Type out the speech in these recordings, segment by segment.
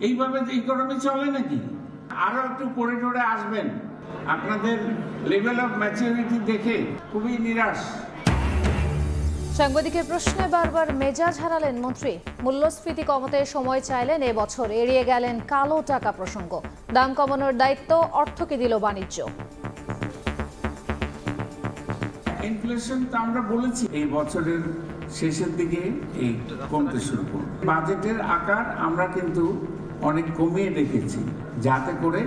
এইভাবে ইকোনমি চলে নাকি? আরো একটু করিডোরে আসবেন, আপনাদের লেভেল অফ ম্যাচুরিটি দেখে খুবই নিরাশ। সাংবাদিকের প্রশ্নে বারবার মেজাজ হারালেন মন্ত্রী। মূল্যস্ফীতি কমাতে সময় চাইলেন, এবছর এড়িয়ে গেলেন কালো টাকা প্রসঙ্গ। দাম কমানোর দায়িত্ব অর্থকে দিল বাণিজ্য। ইনফ্লেশন তো আমরা বলেছি এই বছরের শেষের দিকে এই কমতে শুরু করবে। বাজেটের আকার আমরা কিন্তু অনেক কমিয়ে রেখেছি, যাতে করে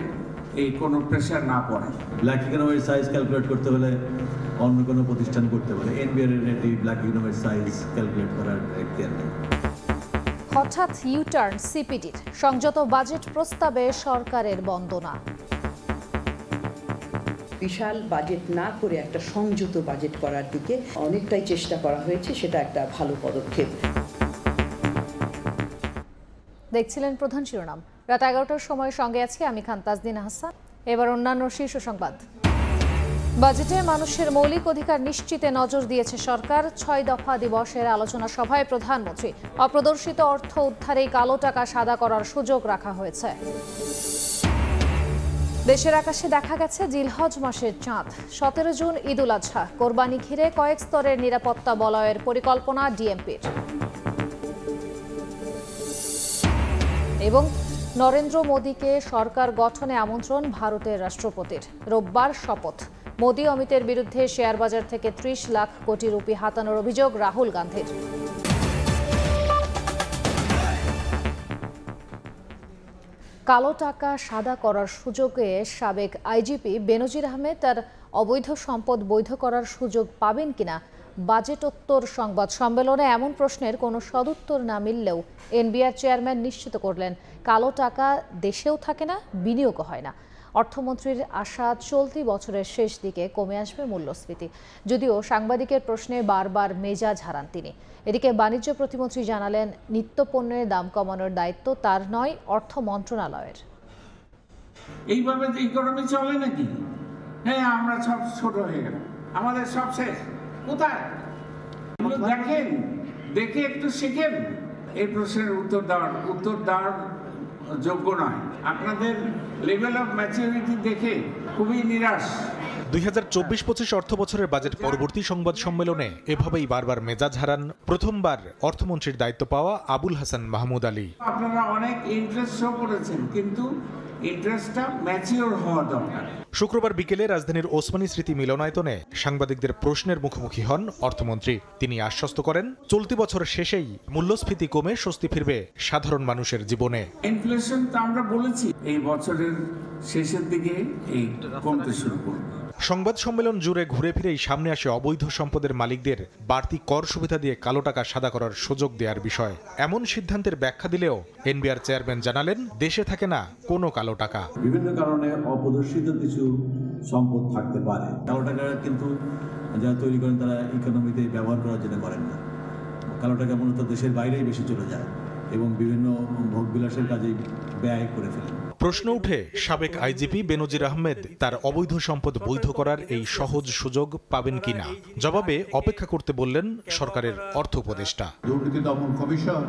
এই কোনো প্রেশার না পড়ে। ব্ল্যাক ইকোনমির সাইজ ক্যালকুলেট করতে হলে অন্য কোনো প্রতিষ্ঠান করতে পারে। এনবিআর এর এই ব্ল্যাক ইকোনমির সাইজ ক্যালকুলেট করার এখতিয়ার নেই। হঠাৎ ইউটার্ন সিপিডির, সংযত বাজেট প্রস্তাবে সরকারের বন্দনা। বিশাল বাজেট না করে একটা সংযত বাজেট করার দিকে অনেকটাই চেষ্টা করা হয়েছে, সেটা একটা ভালো পদক্ষেপ। দেখছিলেন প্রধান শিরোনাম। রাত 11টার সময় সঙ্গে আছি আমি খান তাজদিন হাসান। এবার অন্যান্য শীর্ষ সংবাদ। বাজেটে মানুষের মৌলিক অধিকার নিশ্চিতে নজর দিয়েছে সরকার। 6 দফা দিবসের আলোচনা সভায় প্রধানমন্ত্রী অপ্রদর্শিত অর্থ উদ্ধারে কালো টাকা সাদা করার সুযোগ রাখা হয়েছে। দেশের আকাশে দেখা গেছে জিলহজ মাসের চাঁদ। 17 জুন ঈদ উল আজহা, কোরবানি ঘিরে কয়েক স্তরের নিরাপত্তা বলয়ের পরিকল্পনা ডিএমপির। এবং নরেন্দ্র মোদীকে সরকার গঠনে আমন্ত্রণ ভারতের রাষ্ট্রপতির। রোববার শপথ। মোদী অমিতের বিরুদ্ধে শেয়ার বাজার থেকে 30 লাখ কোটি রুপি হাতানোর অভিযোগ রাহুল গান্ধীর। কালো টাকা সাদা করার সুযোগে সাবেক আইজিপি বেনজির আহমেদ তার অবৈধ সম্পদ বৈধ করার সুযোগ পাবেন কিনা বাজেটোত্তর সংবাদ সম্মেলনে এমন প্রশ্নের কোনো সদুত্তর না মিললেও এনবিআর চেয়ারম্যান নিশ্চিত করলেন, কালো টাকা দেশেও থাকে না, বিনিয়োগও হয় না। অর্থমন্ত্রীর আশা, চলতি বছরের শেষ দিকে কমে আসবে মূল্যস্ফীতি। যদিও সাংবাদিকের প্রশ্নে বারবার মেজাজ হারান তিনি। এদিকে বাণিজ্য প্রতিমন্ত্রী জানালেন, নিত্যপণ্যের দাম কমানোর দায়িত্ব তার নয়, অর্থ মন্ত্রণালয়ের। এইভাবে ইকোনমি চলে নাকি? হ্যাঁ, আমরা সব ছোট হয়ে গেলাম, আমাদের সব শেষ। কোথায়? দেখেন, দেখে একটু শিখেন। এই প্রশ্নের উত্তর দেওয়ার যোগ্য নয়। আপনাদের লেভেল অফ ম্যাচুরিটি দেখে খুবই নিরাশ। 2024-25 অর্থ বছরের বাজেট পরবর্তী সংবাদ সম্মেলনে এভাবেই বারবার মেজাজ হারান প্রথমবার অর্থমন্ত্রীর দায়িত্ব পাওয়া আবুল হাসান মাহমুদ আলী। আপনারা অনেক ইন্টারেস্ট শো করেছেন, কিন্তু ইন্টারেস্টটা ম্যাচিওর হওয়া দরকার। শুক্রবার বিকেলে রাজধানীর ওসমানী স্মৃতি মিলনায়তনে সাংবাদিকদের প্রশ্নের মুখোমুখি হন অর্থমন্ত্রী। তিনি আশ্বস্ত করেন, চলতি বছরের শেষেই মূল্যস্ফীতি কমে স্বস্তি ফিরবে সাধারণ মানুষের জীবনে। ইনফ্লেশন তো আমরা বলেছি এই বছরের শেষের দিকে এই কমতে শুরু করবে। সংবাদ সম্মেলন জুড়ে ঘুরে ফিরেই সামনে আসে অবৈধ সম্পদের মালিকদের বাড়তি কর সুবিধা দিয়ে কালো টাকা সাদা করার সুযোগ দেওয়ার বিষয়। এমন সিদ্ধান্তের ব্যাখ্যা দিলেও এনবিআর চেয়ারম্যান জানালেন, দেশে থাকে না কোনো কালো টাকা। বিভিন্ন কারণে অপ্রদর্শিত কিছু সম্পদ থাকতে পারে। কালো টাকা কিন্তু যারা তৈরি করেন তারা ইকোনমিতে ব্যবহার করার জন্য করেন না। কালো টাকা মূলত দেশের বাইরেই বেশি চলে যায় এবং বিভিন্ন ভোগবিলাসের কাজে ব্যয় করে ফেলেন। প্রশ্ন উঠে, সাবেক আইজিপি বেনজির আহমেদ তার অবৈধ সম্পদ বৈধ করার এই সহজ সুযোগ পাবেন কিনা। জবাবে অপেক্ষা করতে বললেন সরকারের অর্থ উপদেষ্টা। দুর্নীতি দমন কমিশন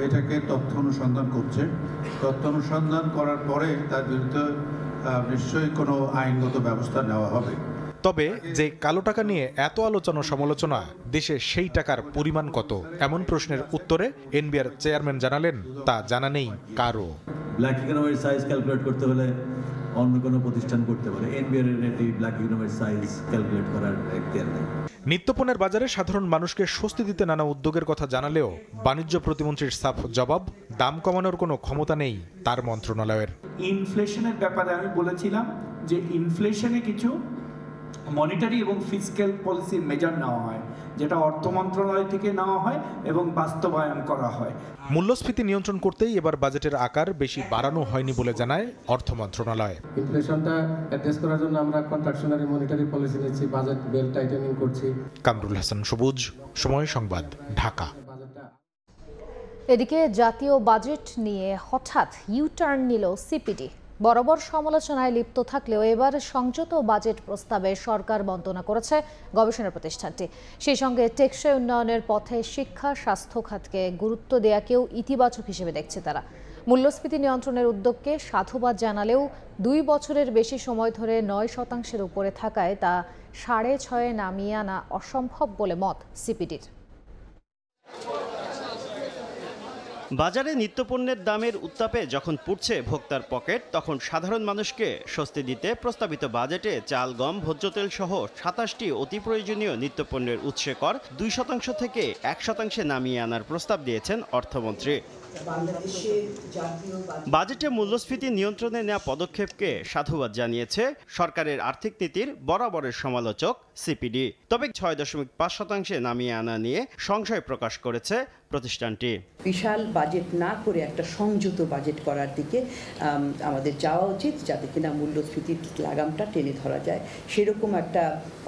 এটাকে তথ্য অনুসন্ধান করছে। তথ্য অনুসন্ধান করার পরে তার বিরুদ্ধে নিশ্চয়ই কোনো আইনগত ব্যবস্থা নেওয়া হবে। তবে যে কালো টাকা নিয়ে এত আলোচনা সমালোচনা, দেশে সেই টাকার পরিমাণ কত, এমন প্রশ্নের উত্তরে এনবিআর চেয়ারম্যান জানালেন, তা জানা নেই কারো। ব্ল্যাক ইকোনমির সাইজ ক্যালকুলেট করতে হলে অন্য কোনো প্রতিষ্ঠান করতে পারে। এনবিআর এর এই ব্ল্যাক ইকোনমির সাইজ ক্যালকুলেট করার এখতিয়ার নেই। নিত্যপণ্যের বাজারে সাধারণ মানুষকে স্বস্তি দিতে নানা উদ্যোগের কথা জানালেও বাণিজ্য প্রতিমন্ত্রীর সাফ জবাব, দাম কমানোর কোনো ক্ষমতা নেই তার মন্ত্রণালয়ের। ইনফ্লেশনের ব্যাপারে আমি বলেছিলাম যে ইনফ্লেশনে কিছু মনিটারি এবং ফিসক্যাল পলিসি মেজার নেওয়া হয়, যেটা অর্থ মন্ত্রণালয় থেকে নেওয়া হয় এবং বাস্তবায়ন করা হয়। মূল্যস্ফীতি নিয়ন্ত্রণ করতেই এবার বাজেটের আকার বেশি বাড়ানো হয়নি বলে জানায় অর্থ মন্ত্রণালয়। ইনফ্লেশনটা অ্যাড্রেস করার জন্য আমরা কন্ট্রাকশনারি মনিটারি পলিসি নিচ্ছি, বাজেট বেল টাইটেনিং করছি। কামরুল হাসান সবুজ, সময় সংবাদ, ঢাকা। এদিকে জাতীয় বাজেট নিয়ে হঠাৎ ইউটার্ন নিল সিপিডি। বরাবর সমালোচনায় লিপ্ত থাকলেও এবার সংযত বাজেট প্রস্তাবে সরকার বন্দনা করেছে গবেষণা প্রতিষ্ঠানটি। সেই সঙ্গে টেকসই উন্নয়নের পথে শিক্ষা, স্বাস্থ্য খাতকে গুরুত্ব দেওয়াকেও ইতিবাচক হিসেবে দেখছে তারা। মূল্যস্ফীতি নিয়ন্ত্রণের উদ্যোগকে সাধুবাদ জানালেও 2 বছরের বেশি সময় ধরে 9% উপরে থাকায় তা 6.5 নামিয়ে আনা অসম্ভব বলে মত সিপিডির। বাজারে নিত্যপণ্যের দামের উত্তাপে যখন পুড়ছে ভোক্তার পকেট, তখন সাধারণ মানুষকে স্বস্তি দিতে প্রস্তাবিত বাজেটে চাল, গম, ভোজ্য তেল সহ 27টি অতি প্রয়োজনীয় নিত্যপণ্যের উৎসে কর 2% থেকে 1% নামিয়ে আনার প্রস্তাব দিয়েছেন অর্থমন্ত্রী। বাজেটে মূল্যস্ফীতি নিয়ন্ত্রণে নেওয়া পদক্ষেপকে সাধুবাদ জানিয়েছে সরকারের আর্থিক নীতির বরাবরের সমালোচক সিপিডি। তবে 6.5% নামিয়ে আনা নিয়ে সংশয় প্রকাশ করেছে প্রতিষ্ঠানটি। বিশাল বাজেট না করে একটা সংযত বাজেট করার দিকে আমাদের যাওয়া উচিত, যাতে কিনা মূল্যস্ফীতির লাগামটা টেনে ধরা যায়। সেরকম একটা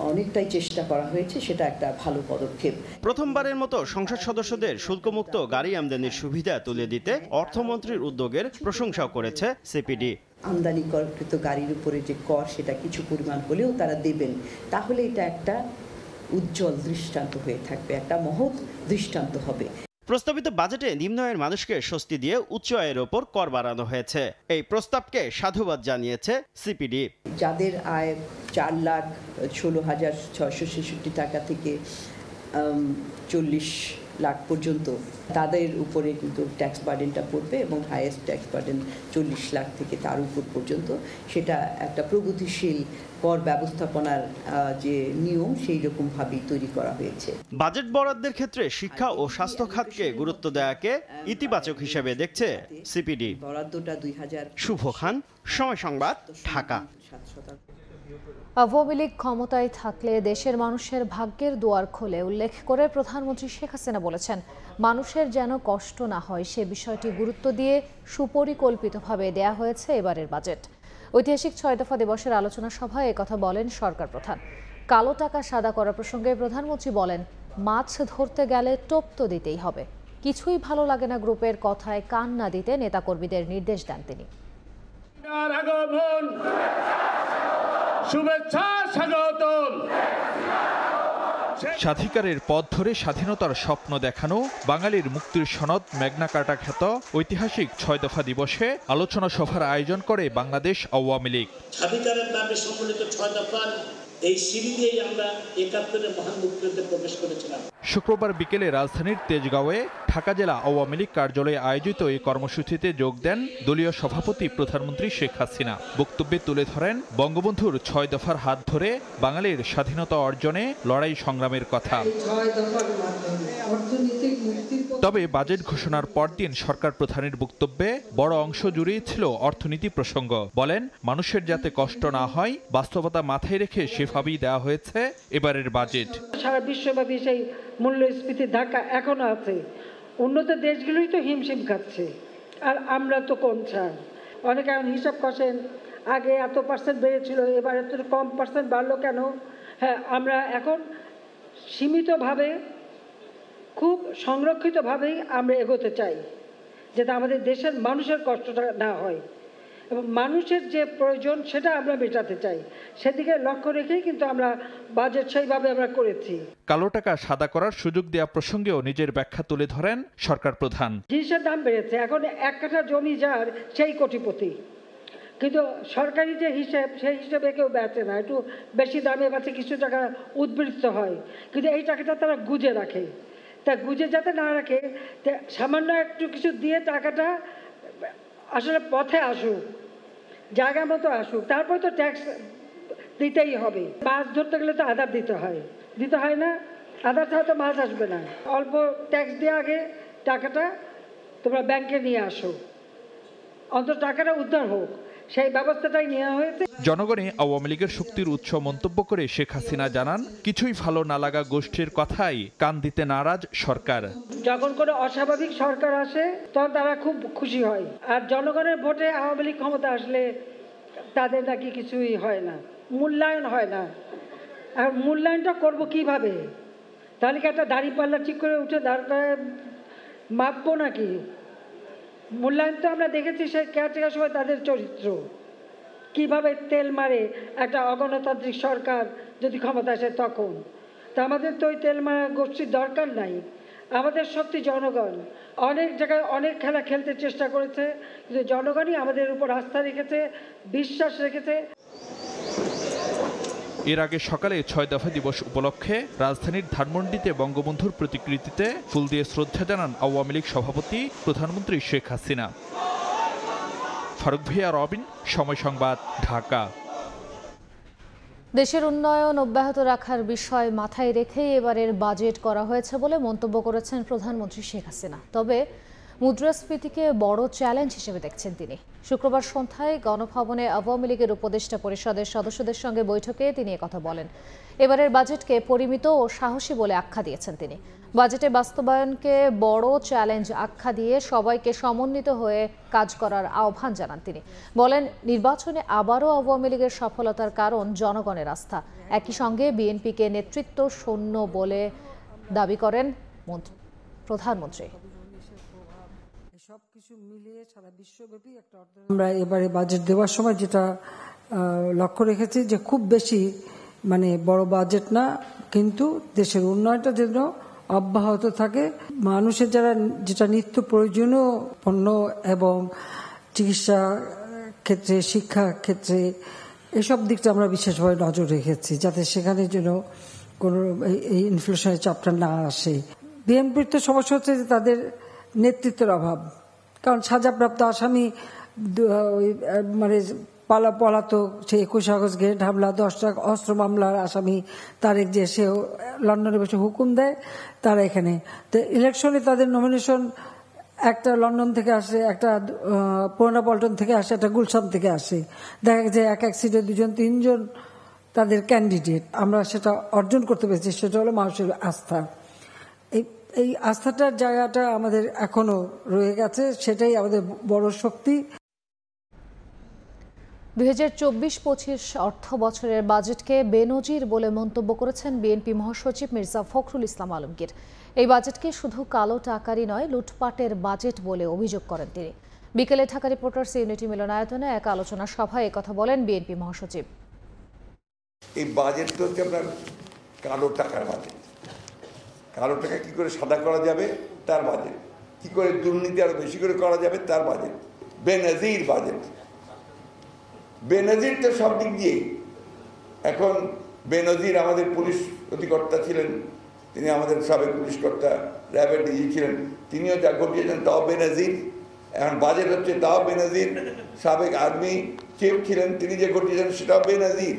অনেকটাই চেষ্টা করা হয়েছে, সেটা একটা ভালো পদক্ষেপ। প্রথমবারের মতো সংসদ সদস্যদের শুল্কমুক্ত গাড়ি আমদানির সুবিধা তুলে দিতে অর্থমন্ত্রীর উদ্যোগের প্রশংসাও করেছে সিপিডি। আমদানিকৃত গাড়ির উপরে যে কর, সেটা কিছু পরিমাণ হলেও তারা দেবেন, তাহলে এটা একটা উজ্জ্বল দৃষ্টান্ত হয়ে থাকবে, একটা মহৎ দৃষ্টান্ত হবে। প্রস্তাবিত বাজেটে নিম্ন আয়ের মানুষকে স্বস্তি দিয়ে উচ্চ আয়ের ওপর কর বাড়ানো হয়েছে। এই প্রস্তাবকে সাধুবাদ জানিয়েছে সিপিডি। যাদের আয় 4,16,666 টাকা থেকে 40 লাখ পর্যন্ত, তাদের উপরে কিন্তু ট্যাক্স বার্ডেনটা পড়বে, এবং হাইয়েস্ট ট্যাক্স বার্ডেন 40 লাখ থেকে তার উপর পর্যন্ত। সেটা একটা প্রগতিশীল কর ব্যবস্থাপনার যে নিয়ম, সেই রকমভাবেই তৈরি করা হয়েছে। বাজেট বরাদ্দের ক্ষেত্রে শিক্ষা ও স্বাস্থ্য খাতকে গুরুত্ব দেওয়াকে ইতিবাচক হিসেবে দেখছে সিপিডি। বরাদ্দটা 2000। শুভ খান, সময় সংবাদ, ঢাকা। আওয়ামী লীগ ক্ষমতায় থাকলে দেশের মানুষের ভাগ্যের দুয়ার খোলে উল্লেখ করে প্রধানমন্ত্রী শেখ হাসিনা বলেছেন, মানুষের যেন কষ্ট না হয় সে বিষয়টি গুরুত্ব দিয়ে সুপরিকল্পিতভাবে দেয়া হয়েছে এবারের বাজেট। ঐতিহাসিক 6 দফা দিবসের আলোচনা সভায় একথা বলেন সরকার প্রধান। কালো টাকা সাদা করা প্রসঙ্গে প্রধানমন্ত্রী বলেন, মাছ ধরতে গেলে টোপ তো দিতেই হবে। কিছুই ভালো লাগে না গ্রুপের কথায় কান না দিতে নেতাকর্মীদের নির্দেশ দেন তিনি। স্বাধিকারের পথ ধরে স্বাধীনতার স্বপ্ন দেখানো, বাঙালির মুক্তির সনদ ম্যাগনা কার্টা খ্যাত ঐতিহাসিক 6 দফা দিবসে আলোচনা সভার আয়োজন করে বাংলাদেশ আওয়ামী লীগ। স্বাধিকারের নামে সম্মিলিত 6 দফার এই সিঁড়ি দিয়েই আমরা 71-এর মহান মুক্তিযুদ্ধে প্রবেশ করেছিলাম। শুক্রবার বিকেলে রাজধানীর তেজগাঁওয়ে ঢাকা জেলা আওয়ামী লীগ কার্যালয়ে আয়োজিত এই কর্মসূচিতে যোগ দেন দলীয় সভাপতি প্রধানমন্ত্রী শেখ হাসিনা। বক্তব্যে তুলে ধরেন বঙ্গবন্ধুর 6 দফার হাত ধরে বাঙালির স্বাধীনতা অর্জনে লড়াই সংগ্রামের কথা। তবে বাজেট ঘোষণার পরদিন সরকার প্রধানের বক্তব্যে বড় অংশ জুড়েই ছিল অর্থনীতি প্রসঙ্গ। বলেন, মানুষের যাতে কষ্ট না হয় বাস্তবতা মাথায় রেখে সেভাবেই দেওয়া হয়েছে এবারের বাজেট। সারা বিশ্বব্যাপী সেই মূল্যস্ফীতির ধাক্কা এখনো আছে। উন্নত দেশগুলোই তো হিমশিম খাচ্ছে, আর আমরা তো কোন ছাড়। অনেকে এখন হিসাব কষেন, আগে এত % বেড়েছিল, এবার এত কম % বাড়লো কেন? হ্যাঁ, আমরা এখন সীমিতভাবে, খুব সংরক্ষিতভাবেই আমরা এগোতে চাই, যাতে আমাদের দেশের মানুষের কষ্টটা না হয় এবং মানুষের যে প্রয়োজন সেটা আমরা মেটাতে চাই। সেদিকে লক্ষ্য রেখেই কিন্তু আমরা বাজেট সেইভাবে আমরা করেছি। কালো টাকা সাদা করার সুযোগ দেওয়া প্রসঙ্গেও নিজের ব্যাখ্যা তুলে ধরেন সরকার প্রধান। জিনিসের দাম বেড়েছে, এখন 1 কাঠা জমি যার সেই কোটিপতি, কিন্তু সরকারি যে হিসেব, সেই হিসেবে কেউ বেচে না, একটু বেশি দামে বেচে, কিছু টাকা উদ্বৃত্ত হয়, কিন্তু এই টাকাটা তারা গুজে রাখে। তা গুজে যাতে না রাখে, সামান্য একটু কিছু দিয়ে টাকাটা আসলে পথে আসুক, জায়গা মতো আসুক, তারপর তো ট্যাক্স দিতেই হবে। মাছ ধরতে গেলে তো আধার দিতে হয় না? আধার ছাড়া তো মাছ আসবে না। অল্প ট্যাক্স দিয়ে আগে টাকাটা তোমরা ব্যাংকে নিয়ে আসো, অন্তত টাকাটা উদ্ধার হোক, সেই ব্যবস্থাটাই নেওয়া হয়েছে। জনগণে আওয়ামী লীগের শক্তির উৎস মন্তব্য করে শেখ হাসিনা জানান, কিছুই ভালো না লাগা গোষ্ঠীর কথাই কান দিতে নারাজ সরকার। যখন কোনো অস্বাভাবিক সরকার আসে তখন তারা খুব খুশি হয়, আর জনগণের ভোটে আওয়ামী লীগ ক্ষমতা আসলে তাদের নাকি কিছুই হয় না, মূল্যায়ন হয় না। আর মূল্যায়নটা করব কিভাবে? তাহলে কি একটা দাঁড়িপাল্লা ঠিক করে উঠে দাঁড় করে মাপবো নাকি? মূল্যায়ন তো আমরা দেখেছি সেই কেয়ারটেকার সময় তাদের চরিত্র কিভাবে তেল মারে একটা অগণতান্ত্রিক সরকার যদি ক্ষমতা আসে তখন। তা আমাদের তো ওই তেল মারা গোষ্ঠীর দরকার নাই, আমাদের শক্তি জনগণ। অনেক জায়গায় অনেক খেলা খেলতে চেষ্টা করেছে, কিন্তু জনগণই আমাদের উপর আস্থা রেখেছে, বিশ্বাস রেখেছে। এর আগে সকালে ৬ দফা দিবস উপলক্ষে রাজধানীর ধানমন্ডিতে বঙ্গবন্ধুর প্রতিকৃতিতে ফুল দিয়ে শ্রদ্ধা জানান আওয়ামী লীগ সভাপতি প্রধানমন্ত্রী শেখ হাসিনা। ফারুক ভিয়া, রবিন, সময় সংবাদ, ঢাকা। দেশের উন্নয়ন অব্যাহত রাখার বিষয় মাথায় রেখেই এবারের বাজেট করা হয়েছে বলে মন্তব্য করেছেন প্রধানমন্ত্রী শেখ হাসিনা। তবে মুদ্রাস্ফীতিকে বড় চ্যালেঞ্জ হিসেবে দেখছেন তিনি। শুক্রবার সন্ধ্যায় গণভবনে আওয়ামী লীগের উপদেষ্টা পরিষদের সদস্যদের সঙ্গে বৈঠকে তিনি একথা বলেন। এবারের বাজেটকে পরিমিত ও সাহসী বলে আখ্যা দিয়েছেন তিনি। বাজেটে বাস্তবায়নকে বড় চ্যালেঞ্জ আখ্যা দিয়ে সবাইকে সমন্বিত হয়ে কাজ করার আহ্বান জানান তিনি। বলেন, নির্বাচনে আবারও আওয়ামী লীগের সফলতার কারণ জনগণের আস্থা। একই সঙ্গে বিএনপিকে নেতৃত্ব শূন্য বলে দাবি করেন প্রধানমন্ত্রী। সবকিছু মিলিয়ে সারা বিশ্বব্যাপী একটা আমরা এবারে বাজেট দেওয়ার সময় যেটা লক্ষ্য রেখেছি যে খুব বেশি বড় বাজেট না, কিন্তু দেশের উন্নয়নটা যেন অব্যাহত থাকে। মানুষের যেটা নিত্য প্রয়োজনীয় পণ্য এবং চিকিৎসা ক্ষেত্রে, শিক্ষা ক্ষেত্রে, এসব দিকটা আমরা বিশেষভাবে নজর রেখেছি, যাতে সেখানে যেন কোনো এই ইনফ্লেশনের চাপটা না আসে। বিএনপির তো সমস্যা হচ্ছে যে তাদের নেতৃত্বের অভাব, কারণ সাজাপ্রাপ্ত আসামি পলাতক, সে 21 আগস্ট গ্রেনেড হামলা, 10টা অস্ত্র মামলার আসামি তারেক, যে সে লন্ডনে বসে হুকুম দেয়, তারা এখানে। তো ইলেকশনে তাদের নমিনেশন একটা লন্ডন থেকে আসে, একটা পুরানা পল্টন থেকে আসে, একটা গুলশান থেকে আসে। দেখা গেছে এক সিটে 2জন 3জন তাদের ক্যান্ডিডেট। আমরা সেটা অর্জন করতে পেরেছি, সেটা হলো মানুষের আস্থা। এই আস্থাটার জায়গাটা আমাদের এখনো রয়ে গেছে, সেটাই আমাদের বড় শক্তি। 2024-25 অর্থ বছরের বাজেটকে বেনজির বলে মন্তব্য করেছেন বিএনপি মহাসচিব মির্জা ফখরুল ইসলাম আলমগীর। এই বাজেটকে শুধু কালো টাকারই নয়, লুটপাটের বাজেট বলে অভিযোগ করেন তিনি। বিকেলে ঢাকা রিপোর্টার্স ইউনিটি মিলনায়তনে এক আলোচনা সভায় একথা বলেন বিএনপি মহাসচিব। এই বাজেটটা হচ্ছে আপনার কালো টাকার বাজেট। কালো টাকা কি করে সাদা করা যাবে তার বাজেট, কি করে দুর্নীতি আরো বেশি করে করা যাবে তার বাজেট। বেনজির বাজেট। বেনজির তো সব দিক দিয়েই। এখন বেনজির আমাদের পুলিশ অধিকর্তা ছিলেন, তিনি আমাদের সাবেক পুলিশ কর্তা, র্যাবের ডিজি ছিলেন, তিনিও যা ঘটিয়েছেন তাও বেনজির। এখন বাজেট হচ্ছে তাও বেনজির। সাবেক আর্মি চিফ ছিলেন, তিনি যে ঘটিয়েছেন সেটাও বেনজির।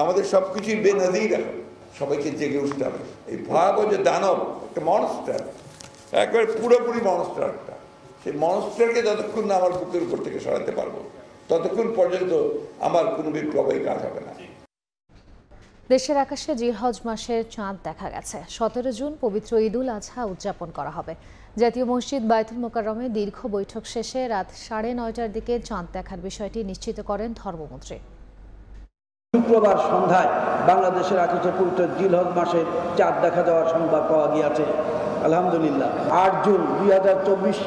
আমাদের সব কিছুই বেনজির। এখন সবাইকে জেগে উঠতে হবে। এই ভয়াবহ যে দানব, একটা মনস্টার, একবারে পুরোপুরি মনস্টার একটা, সেই মনস্টারকে যতক্ষণ না আমার বুকের উপর থেকে সরাতে পারবো, ততক্ষণ পর্যন্ত আমার কোনো বিপ্লবের কাজ হবে না। দেশের আকাশে জিলহজ মাসের চাঁদ দেখা গেছে। 17 জুন পবিত্র ঈদুল আজহা উদযাপন করা হবে। জাতীয় মসজিদ বায়তুল মোকাররমে দীর্ঘ বৈঠক শেষে রাত 9:30টার দিকে চাঁদ দেখার বিষয়টি নিশ্চিত করেন ধর্মমন্ত্রী। শুক্রবার সন্ধ্যায় বাংলাদেশের আকাশে পবিত্র জিলহজ মাসের চাঁদ দেখা যাওয়ার সংবাদ পাওয়া গিয়েছে। আলহামদুলিল্লাহ। 8 জুন 2024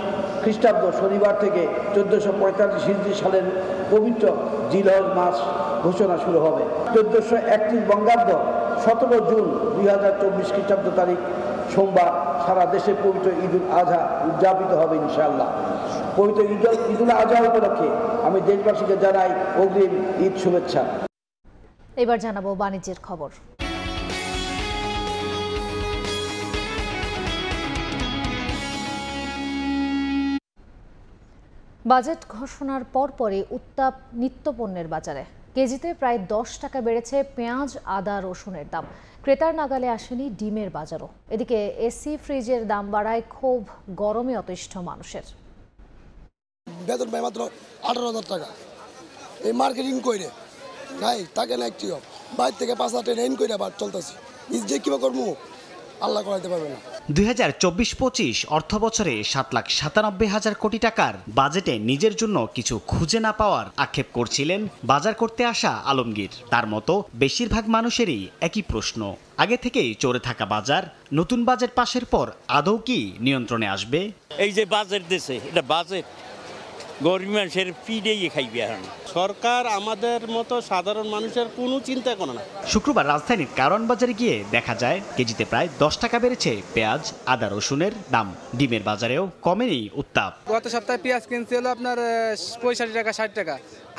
খ্রিস্টাব্দ শনিবার থেকে 1445 হিজরি সালের পবিত্র জিলহজ মাস ঘোষণা শুরু হবে। 1431 বঙ্গাব্দ 17 জুন 2024 খ্রিস্টাব্দ তারিখ সোমবার সারা দেশে পবিত্র ঈদুল আজহা উদযাপিত হবে ইনশাআল্লাহ। পবিত্র ঈদুল আজহা উপলক্ষে আমি দেশবাসীকে জানাই অগ্রিম ঈদ শুভেচ্ছা। এবার জানাবো বাণিজ্যের খবর। বাজেট ঘোষণার পরপরই উত্তাপ নিত্যপণ্যের বাজারে। কেজিতে প্রায় 10 টাকা বেড়েছে পেঁয়াজ, আদা, রসুনের দাম। ক্রেতার নাগালে আসেনি ডিমের বাজারও। এদিকে এসি ফ্রিজের দাম বাড়ায় ক্ষোভ গরমে অতিষ্ঠ মানুষের। বেতন পাই মাত্র 18,000 টাকা, এই মার্কেটিং করে নাই তাকে না একটিও বাইরে থেকে 5,000 টাকা ইন করে আবার চলতেছি। নিজে কিবা করবো আল্লাহ করাইতে পারবে না। 2024-25 অর্থ বছরে 7,97,000 কোটি টাকার বাজেটে নিজের জন্য কিছু খুঁজে না পাওয়ার আক্ষেপ করছিলেন বাজার করতে আসা আলমগীর। তার মতো বেশিরভাগ মানুষেরই একই প্রশ্ন। আগে থেকেই চড়ে থাকা বাজার নতুন বাজেট পাশের পর আদৌ কি নিয়ন্ত্রণে আসবে? এই যে বাজেট দিয়েছে, এটা বাজেট গরিব মানুষের পিডেই খাইবে এখন। সরকার আমাদের মতো সাধারণ মানুষের কোনো চিন্তা করে না। শুক্রবার রাজধানীর কারওয়ান বাজারে গিয়ে দেখা যায় কেজিতে প্রায় 10 টাকা বেড়েছে পেঁয়াজ, আদা, রসুনের দাম। ডিমের বাজারেও কমেনি উত্তাপ। গত সপ্তাহে পেঁয়াজ কিনছে হলো আপনার 65 টাকা 60 টাকা,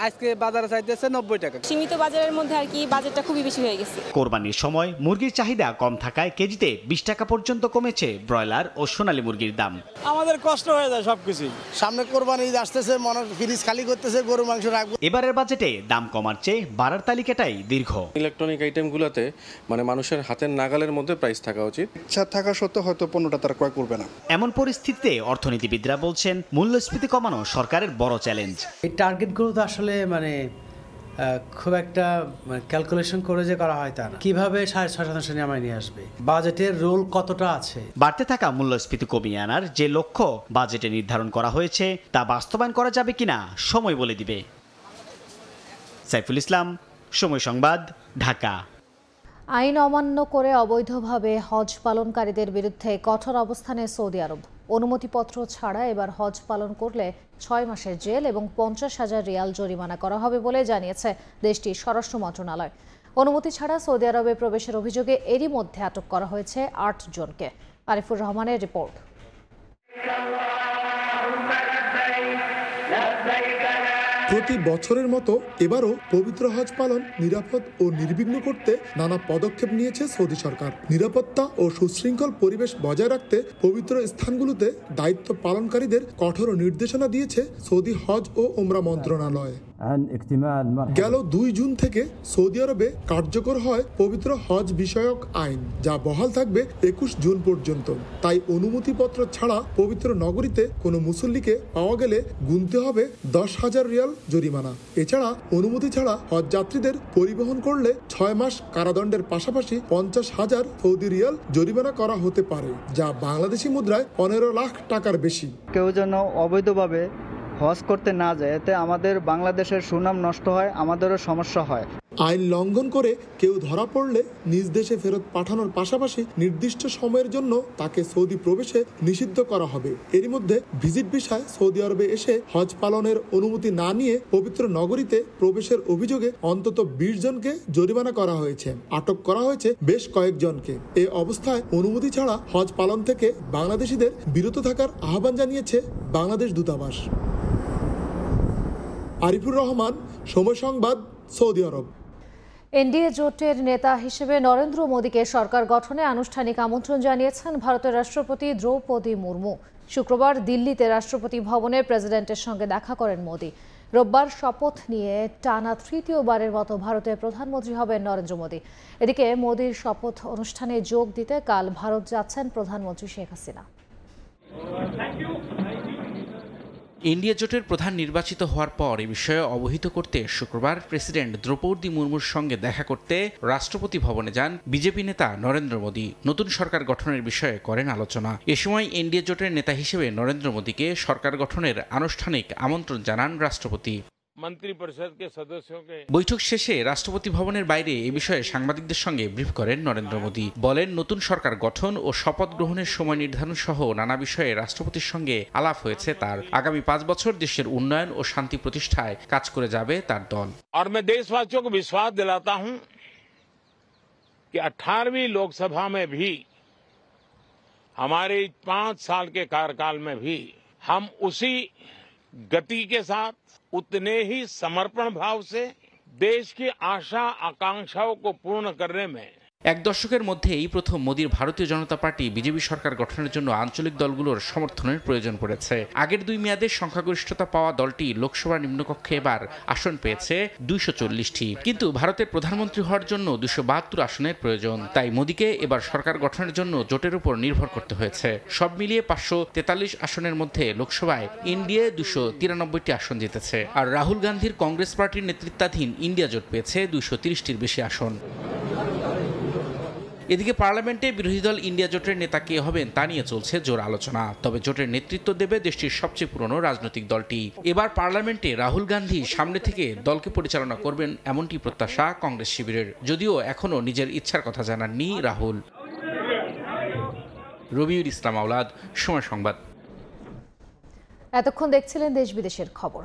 আজকে বাজারে চাইতেছে 90 টাকা। সীমিত বাজারের মধ্যে আর কি বাজেটটা খুবই বেশি হয়ে গেছে। কোরবানির সময় মুরগির চাহিদা কম থাকায় কেজিতে 20 টাকা পর্যন্ত কমেছে ব্রয়লার ও সোনালী মুরগির দাম। আমাদের কষ্ট হয়ে যায় সবকিছু। সামনে কোরবানি ঈদ আসতেছে, মানুষ ফ্রিজ খালি করতেছে, গরু মাংস রাখবো। এবারের বাজেটে দাম কমার চেয়ে বাড়ার তালিকাটাই দীর্ঘ। ইলেকট্রনিক আইটেমগুলোতে মানে মানুষের হাতের নাগালের মধ্যে প্রাইস থাকা উচিত। ইচ্ছা থাকা সত্ত্বেও হয়তো পণ্যটা তারা ক্রয় করবে না। এমন পরিস্থিতিতে অর্থনীতিবিদরা বলছেন মূল্যস্ফীতি কমানো সরকারের বড় চ্যালেঞ্জ। এই টার্গেটগুলো তো আসলে খুব একটা ক্যালকুলেশন করে যে করা হয় তা না। কিভাবে 6.5% নামায় নিয়ে আসবে, বাজেটের রোল কতটা আছে। বাড়তে থাকা মূল্যস্ফীতি কমিয়ে আনার যে লক্ষ্য বাজেটে নির্ধারণ করা হয়েছে তা বাস্তবায়ন করা যাবে কিনা সময় বলে দিবে। সাইফুল ইসলাম, সময় সংবাদ, ঢাকা। আইন অমান্য করে অবৈধভাবে হজ পালনকারীদের বিরুদ্ধে কঠোর অবস্থানে সৌদি আরব। অনুমতিপত্র ছাড়া এবার হজ পালন করলে 6 মাসের জেল এবং 50,000 রিয়াল জরিমানা করা হবে বলে জানিয়েছে দেশটির স্বরাষ্ট্র মন্ত্রণালয়। অনুমতি ছাড়া সৌদি আরবে প্রবেশের অভিযোগে এরই মধ্যে আটক করা হয়েছে 8 জনকে। আরিফুর রহমানের রিপোর্ট। প্রতি বছরের মতো এবারও পবিত্র হজ পালন নিরাপদ ও নির্বিঘ্ন করতে নানা পদক্ষেপ নিয়েছে সৌদি সরকার। নিরাপত্তা ও সুশৃঙ্খল পরিবেশ বজায় রাখতে পবিত্র স্থানগুলোতে দায়িত্ব পালনকারীদের কঠোর নির্দেশনা দিয়েছে সৌদি হজ ও ওমরা মন্ত্রণালয়। গেল 2 জুন থেকে সৌদি আরবে কার্যকর হয় পবিত্র হজ বিষয়ক আইন, যা বহাল থাকবে 21 জুন পর্যন্ত। তাই অনুমতিপত্র ছাড়া পবিত্র নগরীতে কোনো মুসল্লিকে পাওয়া গেলে গুনতে হবে 10,000 রিয়াল জরিমানা। এছাড়া অনুমতি ছাড়া হজ যাত্রীদের পরিবহন করলে 6 মাস কারাদণ্ডের পাশাপাশি 50,000 সৌদি রিয়াল জরিমানা করা হতে পারে, যা বাংলাদেশি মুদ্রায় 15 লাখ টাকার বেশি। কেউ যেন অবৈধভাবে হজ করতে না যায়, এতে আমাদের বাংলাদেশের সুনাম নষ্ট হয়, আমাদেরও সমস্যা হয়। আইন লঙ্ঘন করে কেউ ধরা পড়লে নিজ দেশে ফেরত পাঠানোর পাশাপাশি নির্দিষ্ট সময়ের জন্য তাকে সৌদি প্রবেশে নিষিদ্ধ করা হবে। এরই মধ্যে ভিজিট ভিসায় সৌদি আরবে এসে হজ পালনের অনুমতি না নিয়ে পবিত্র নগরীতে প্রবেশের অভিযোগে অন্তত 20 জনকে জরিমানা করা হয়েছে। আটক করা হয়েছে বেশ কয়েকজনকে। এ অবস্থায় অনুমতি ছাড়া হজ পালন থেকে বাংলাদেশিদের বিরত থাকার আহ্বান জানিয়েছে বাংলাদেশ দূতাবাস। আরিফুর রহমান, সময় সংবাদ, সৌদি আরব। এনডিএ জোটের নেতা হিসেবে নরেন্দ্র মোদীকে সরকার গঠনে আনুষ্ঠানিক আমন্ত্রণ জানিয়েছেন ভারতের রাষ্ট্রপতি দ্রৌপদী মুর্মু। শুক্রবার দিল্লিতে রাষ্ট্রপতি ভবনে প্রেসিডেন্টের সঙ্গে দেখা করেন মোদী। রোববার শপথ নিয়ে টানা 3য়বারের মতো ভারতের প্রধানমন্ত্রী হবেন নরেন্দ্র মোদী। এদিকে মোদীর শপথ অনুষ্ঠানে যোগ দিতে কাল ভারত যাচ্ছেন প্রধানমন্ত্রী শেখ হাসিনা। এনডিএ জোটের প্রধান নির্বাচিত হওয়ার পর এ বিষয়ে অবহিত করতে শুক্রবার প্রেসিডেন্ট দ্রৌপদী মুর্মুর সঙ্গে দেখা করতে রাষ্ট্রপতি ভবনে যান বিজেপি নেতা নরেন্দ্র মোদী। নতুন সরকার গঠনের বিষয়ে করেন আলোচনা। এ সময় এনডিএ জোটের নেতা হিসেবে নরেন্দ্র মোদীকে সরকার গঠনের আনুষ্ঠানিক আমন্ত্রণ জানান রাষ্ট্রপতি। বৈঠক শেষে রাষ্ট্রপতি ভবনের বাইরে এ বিষয়ে সাংবাদিকদের সঙ্গে ব্রিফ করেন নরেন্দ্র মোদী। বলেন, নতুন সরকার গঠন ও শপথ গ্রহণের সময় নির্ধারণ সহ নানা বিষয়ে রাষ্ট্রপতির সঙ্গে আলাপ হয়েছে তার। আগামী 5 বছর দেশের উন্নয়ন ও শান্তি প্রতিষ্ঠায় কাজ করে যাবে তার দল। और मैं देशवासियों को विश्वास दिलाता हूं कि 18वीं लोकसभा में भी हमारे 5 साल के कार्यकाल में भी हम उसी गति के साथ उतने ही समर्पण भाव से देश की आशा आकांक्षाओं को पूर्ण करने में। এক দশকের মধ্যে এই প্রথম মোদীর ভারতীয় জনতা পার্টি বিজেপি সরকার গঠনের জন্য আঞ্চলিক দলগুলোর সমর্থনের প্রয়োজন পড়েছে। আগের 2 মেয়াদে সংখ্যাগরিষ্ঠতা পাওয়া দলটি লোকসভা নিম্নকক্ষে এবার আসন পেয়েছে 240টি, কিন্তু ভারতের প্রধানমন্ত্রী হওয়ার জন্য 272 আসনের প্রয়োজন। তাই মোদীকে এবার সরকার গঠনের জন্য জোটের উপর নির্ভর করতে হয়েছে। সব মিলিয়ে 543 আসনের মধ্যে লোকসভায় এনডিএ 293টি আসন জিতেছে, আর রাহুল গান্ধীর কংগ্রেস পার্টির নেতৃত্বাধীন ইন্ডিয়া জোট পেয়েছে 230টির বেশি আসন। এদিকে পার্লামেন্টে বিরোধী দল ইন্ডিয়া জোটের নেতা কে হবেন তা নিয়ে চলছে জোর আলোচনা। তবে জোটের নেতৃত্ব দেবে দেশটির সবচেয়ে পুরনো রাজনৈতিক দলটি। এবার পার্লামেন্টে রাহুল গান্ধী সামনে থেকে দলকে পরিচালনা করবেন এমনটি প্রত্যাশা কংগ্রেস শিবিরের, যদিও এখনও নিজের ইচ্ছার কথা জানাননি রাহুল। রবিউল ইসলাম আওলাদ, সময় সংবাদ। এতক্ষণ দেখছিলেন দেশ বিদেশের খবর।